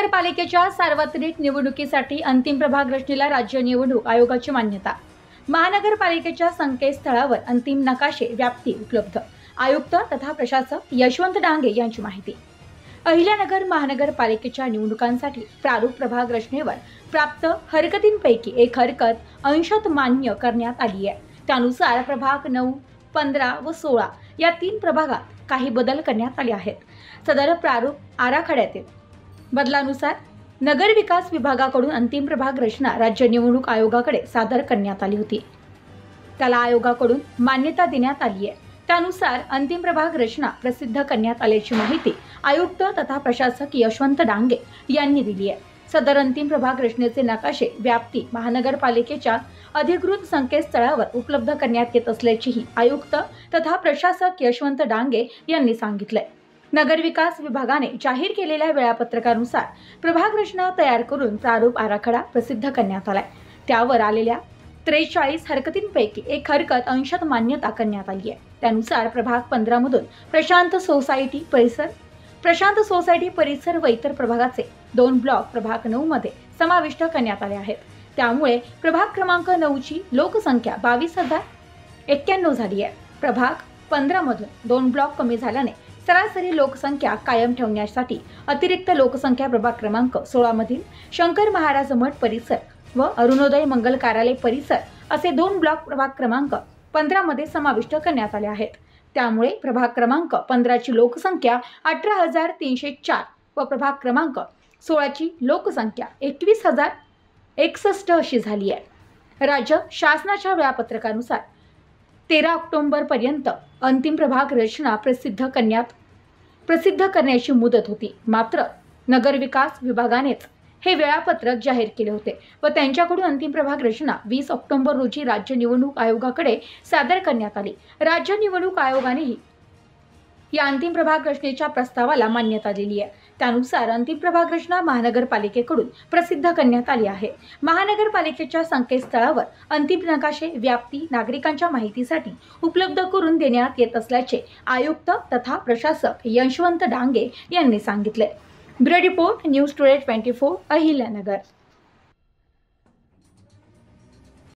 महानगरपालिकेच्या सार्वत्रिक निवडणुकीसाठी अंतिम प्रभाग रचनेला राज्य निवडणूक आयोगाची मान्यता। महानगरपालिकेच्या संकेतस्थळावर अंतिम नकाशे व्याप्ती उपलब्ध। आयुक्त तथा प्रशासक यशवंत डांगे यांची माहिती। अहिल्यानगर महानगरपालिकेच्या निवडणुकांसाठी प्रारूप प्रभाग रचनेवर प्राप्त हरकतींपैकी एक हरकत अंशतः मान्य करण्यात आली आहे। त्यानुसार प्रभाग 9, 15 व 16 या 3 प्रभागात काही बदल करण्यात आले आहेत। सदर प्रारूप आराखड्यातील बदलानुसार नगर विकास विभागाकडून अंतिम प्रभाग रचना राज्य निवडणूक आयोगाकडे सादर करण्यात आली होती। त्याला आयोगाकडून मान्यता देण्यात आली आहे। त्यानुसार अंतिम प्रभाग रचना प्रसिद्ध करण्यात आल्याची माहिती आयुक्त तथा प्रशासक यशवंत डांगे यांनी दिली आहे। सदर अंतिम प्रभाग रचनेचे नकाशे व्याप्ती महानगरपालिकेच्या अधिकृत संकेतस्थळावर उपलब्ध करण्यात येत असल्याचीही आयुक्त तथा प्रशासक यशवंत डांगे यांनी सांगितले। नगरविकास विभागाने जाहीर केलेल्या वेळापत्रकानुसार प्रभाग रचना तयार करून प्रारूप आराखडा प्रसिद्ध करण्यात आलाय। त्यावर आलेल्या 43 हरकतींपैकी एक हरकत अंशतः मान्यता करण्यात आली आहे। त्यानुसार प्रभाग 15 मधून प्रशांत सोसायटी परिसर व इतर प्रभागाचे 2 ब्लॉक प्रभाग 9 मध्ये समाविष्ट करण्यात आले आहेत। त्यामुळे प्रभाग क्रमांक 9 ची लोकसंख्या 22,091 झाली आहे। प्रभाग 15 मधून 2 ब्लॉक कमी झाल्याने सरासरी लोकसंख्या कायम ठेवण्यासाठी अतिरिक्त लोकसंख्या प्रभाग क्रमांक 16 मधील शंकर महाराज मठ परिसर व अरुणोदय मंगल कार्यालय परिसर असे 2 ब्लॉक प्रभाग क्रमांक 15 मध्ये समाविष्ट करण्यात आले आहेत। त्यामुळे प्रभाग क्रमांक 15 ची लोकसंख्या 18,304 व प्रभाग क्रमांक 16 ची लोकसंख्या 21,061 अशी झाली आहे। राज्य शासनाच्या वेळापत्रकानुसार 13 ऑक्टोबर पर्यंत अंतिम प्रभाग रचना प्रसिद्ध करण्याची मुदत होती। मात्र नगर विकास विभागानेच हे वेळापत्रक जाहीर केले होते व त्यांच्याकडून अंतिम प्रभाग रचना 20 ऑक्टोबर रोजी राज्य निवडणूक आयोगाकडे सादर करण्यात आली। राज्य निवडणूक आयोगानेही या अंतिम प्रभाग रचनेच्या प्रस्तावाला मान्यता दिली आहे। त्यानुसार अंतिम प्रभाग रचना महानगरपालिकेकडून प्रसिद्ध करण्यात आली आहे। महानगरपालिकेच्या संकेतस्थळावर अंतिम नकाशे व्याप्ती नागरिकांच्या माहितीसाठी उपलब्ध करून देण्यात येत असल्याचे आयुक्त तथा प्रशासक यशवंत डांगे यांनी सांगितले। Bureau report news today 24 Ahilyanagar.